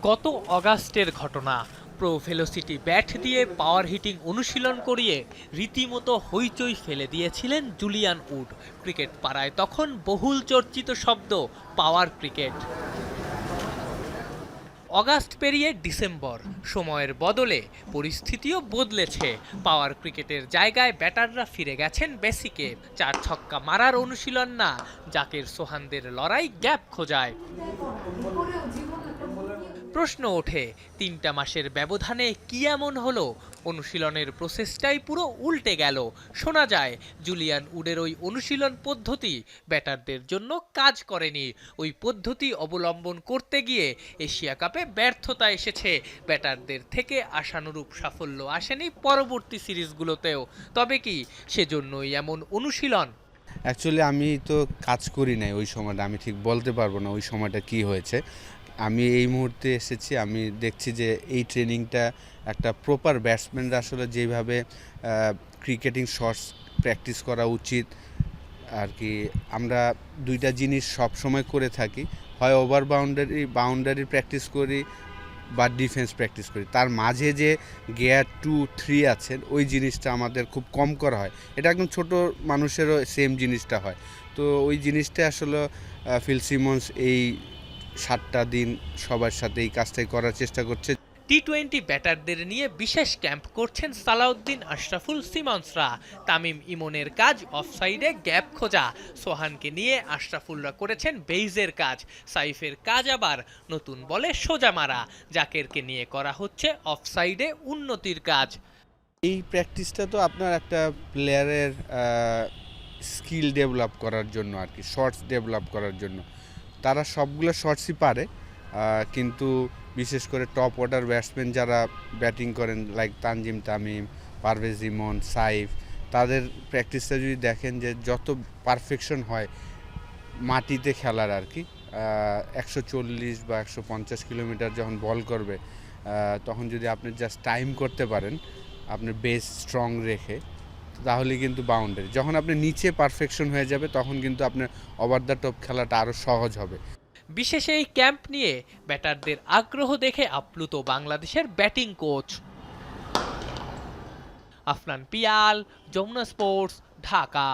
গত অগাস্টের ঘটনা। প্রো ভেলোসিটি ব্যাট দিয়ে পাওয়ার হিটিং অনুশীলন করিয়ে রীতিমতো হইচই ফেলে দিয়েছিলেন জুলিয়ান উড। ক্রিকেট পাড়ায় তখন বহুল চর্চিত শব্দ পাওয়ার ক্রিকেট। অগাস্ট পেরিয়ে ডিসেম্বর, সময়ের বদলে পরিস্থিতিও বদলেছে। পাওয়ার ক্রিকেটের জায়গায় ব্যাটাররা ফিরে গেছেন বেসিকে। চার ছক্কা মারার অনুশীলন না, জাকের সোহানদের লড়াই গ্যাপ খোঁজায়। প্রশ্ন ওঠে, ৩টা মাসের ব্যবধানে কি এমন হলো? অনুশীলনের প্রসেসটাই পুরো উল্টে গেল। শোনা যায় জুলিয়ান উডের ওই অনুশীলন পদ্ধতি ব্যাটারদের জন্য কাজ করেনি। ওই পদ্ধতি অবলম্বন করতে গিয়ে এশিয়া কাপে ব্যর্থতা এসেছে। ব্যাটারদের থেকে আশানুরূপ সাফল্য আসেনি পরবর্তী সিরিজগুলোতেও। তবে কি সেজন্যই এমন অনুশীলন? অ্যাকচুয়ালি আমি তো কাজ করি নাই ওই সময়টা, আমি ঠিক বলতে পারবো না ওই সময়টা কি হয়েছে। আমি এই মুহূর্তে এসেছি, আমি দেখছি যে এই ট্রেনিংটা একটা প্রপার ব্যাটসম্যানরা আসলে যেভাবে ক্রিকেটিং শটস প্র্যাকটিস করা উচিত আর কি। আমরা দুইটা জিনিস সব সময় করে থাকি, হয় ওভার বাউন্ডারি প্র্যাকটিস করি বা ডিফেন্স প্র্যাকটিস করি। তার মাঝে যে গিয়ার 2-3 আছেন ওই জিনিসটা আমাদের খুব কম করা হয়। এটা একদম ছোট মানুষেরও সেম জিনিসটা হয়। তো ওই জিনিসটা আসলে ফিল সিমন্স এই 7টা দিন সবার সাথে এই কাজটাই করার চেষ্টা করছে। টি-20 ব্যাটারদের নিয়ে বিশেষ ক্যাম্প করছেন সালাউদ্দিন, আশরাফুল, সিমন্সরা। তামিম ইমনের কাজ অফসাইডে গ্যাপ খোঁজা। সোহানকে নিয়ে আশরাফুলরা করেছেন বেইজের কাজ। সাইফের কাজ আবার নতুন বলে সোজা মারা। জাকেরকে নিয়ে করা হচ্ছে অফসাইডে উন্নতির কাজ। এই প্র্যাকটিসটা তো আপনার একটা প্লেয়ারের স্কিল ডেভেলপ করার জন্য আর কি, শর্টস ডেভেলপ করার জন্য। তারা সবগুলো শর্টসই পারে, কিন্তু বিশেষ করে টপ অর্ডার ব্যাটসম্যান যারা ব্যাটিং করেন লাইক তানজিম, তামিম, পারভেজ ইমন, সাইফ, তাদের প্র্যাকটিসটা যদি দেখেন যে যত পারফেকশন হয় মাটিতে খেলার আর কি, 140 বা 150 কিলোমিটার যখন বল করবে, তখন যদি আপনি জাস্ট টাইম করতে পারেন আপনার বেস স্ট্রং রেখে, তাহলে কিন্তু বাউন্ডারি। যখন আপনি নিচে পারফেকশন হয়ে যাবে তখন কিন্তু আপনার ওভার দ্য টপ খেলাটা আরও সহজ হবে। বিশেষ এই ক্যাম্প নিয়ে ব্যাটারদের আগ্রহ দেখে আপ্লুত বাংলাদেশের batting coach. Afnan Piyal, Jamuna sports, Dhaka.